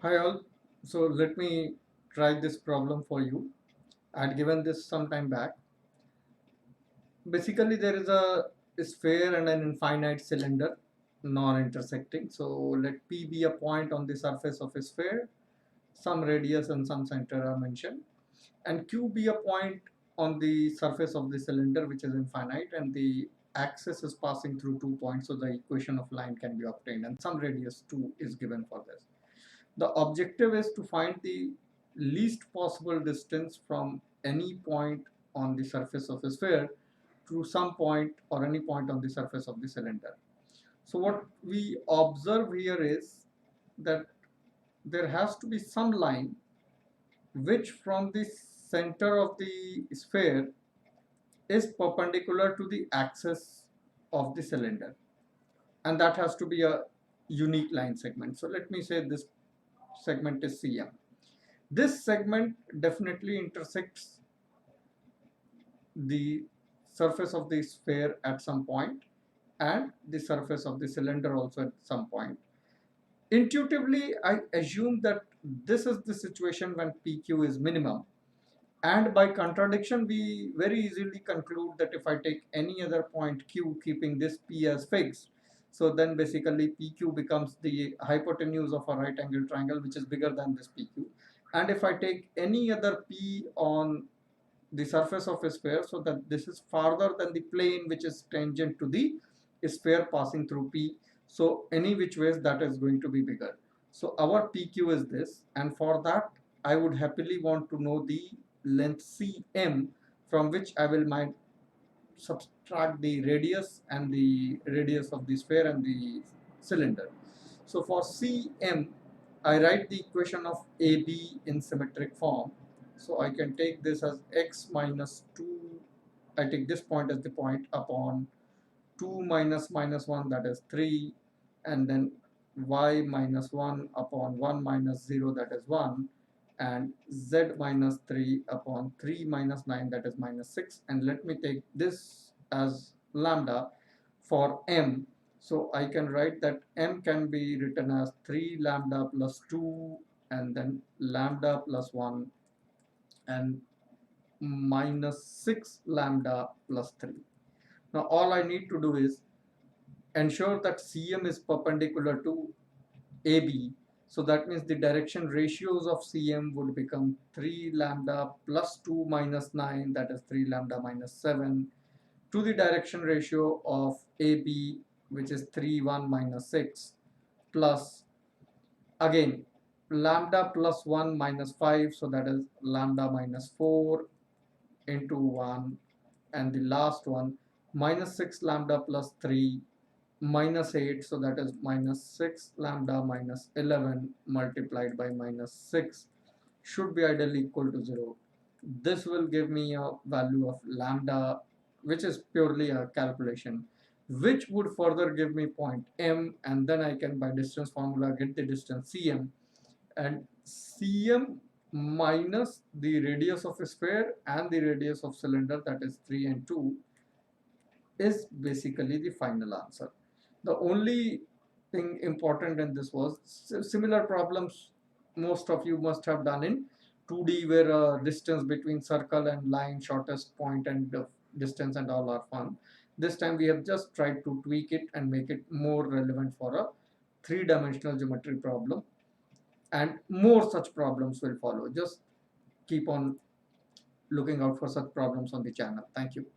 Hi all. So let me try this problem for you. I had given this some time back. Basically there is a sphere and an infinite cylinder non-intersecting. So let P be a point on the surface of a sphere, some radius and some center are mentioned, and Q be a point on the surface of the cylinder which is infinite, and the axis is passing through 2 points, so the equation of line can be obtained, and some radius 2 is given for this. The objective is to find the least possible distance from any point on the surface of a sphere to some point or any point on the surface of the cylinder. So what we observe here is that there has to be some line which from the center of the sphere is perpendicular to the axis of the cylinder, and that has to be a unique line segment. So let me say this segment is CM. This segment definitely intersects the surface of the sphere at some point and the surface of the cylinder also at some point. Intuitively, I assume that this is the situation when PQ is minimum, and by contradiction we very easily conclude that if I take any other point Q keeping this P as fixed, so then basically PQ becomes the hypotenuse of a right angle triangle which is bigger than this PQ. And if I take any other P on the surface of a sphere, so that this is farther than the plane which is tangent to the sphere passing through P, so any which ways that is going to be bigger. So our PQ is this, and for that I would happily want to know the length CM, from which I will subtract the radius and the radius of the sphere and the cylinder. So for CM, I write the equation of AB in symmetric form. So I can take this as x minus 2, I take this point as the point, upon 2 minus minus 1, that is 3, and then y minus 1 upon 1 minus 0, that is 1, and z minus 3 upon 3 minus 9, that is minus 6. And let me take this as lambda for m. So I can write that m can be written as 3 lambda plus 2 and then lambda plus 1 and minus 6 lambda plus 3. Now all I need to do is ensure that CM is perpendicular to AB. So that means the direction ratios of CM would become 3 lambda plus 2 minus 9, that is 3 lambda minus 7, to the direction ratio of AB, which is 3 1 minus 6, plus again lambda plus 1 minus 5, so that is lambda minus 4 into 1, and the last one minus 6 lambda plus 3 minus 8, so that is minus 6 lambda minus 11 multiplied by minus 6 should be ideally equal to 0. This will give me a value of lambda, which is purely a calculation, which would further give me point M, and then I can by distance formula get the distance CM, and CM minus the radius of a sphere and the radius of cylinder, that is 3 and 2, is basically the final answer. The only thing important in this was similar problems most of you must have done in 2D, where distance between circle and line, shortest point and distance and all are fun. This time we have just tried to tweak it and make it more relevant for a three-dimensional geometry problem, and more such problems will follow. Just keep on looking out for such problems on the channel. Thank you.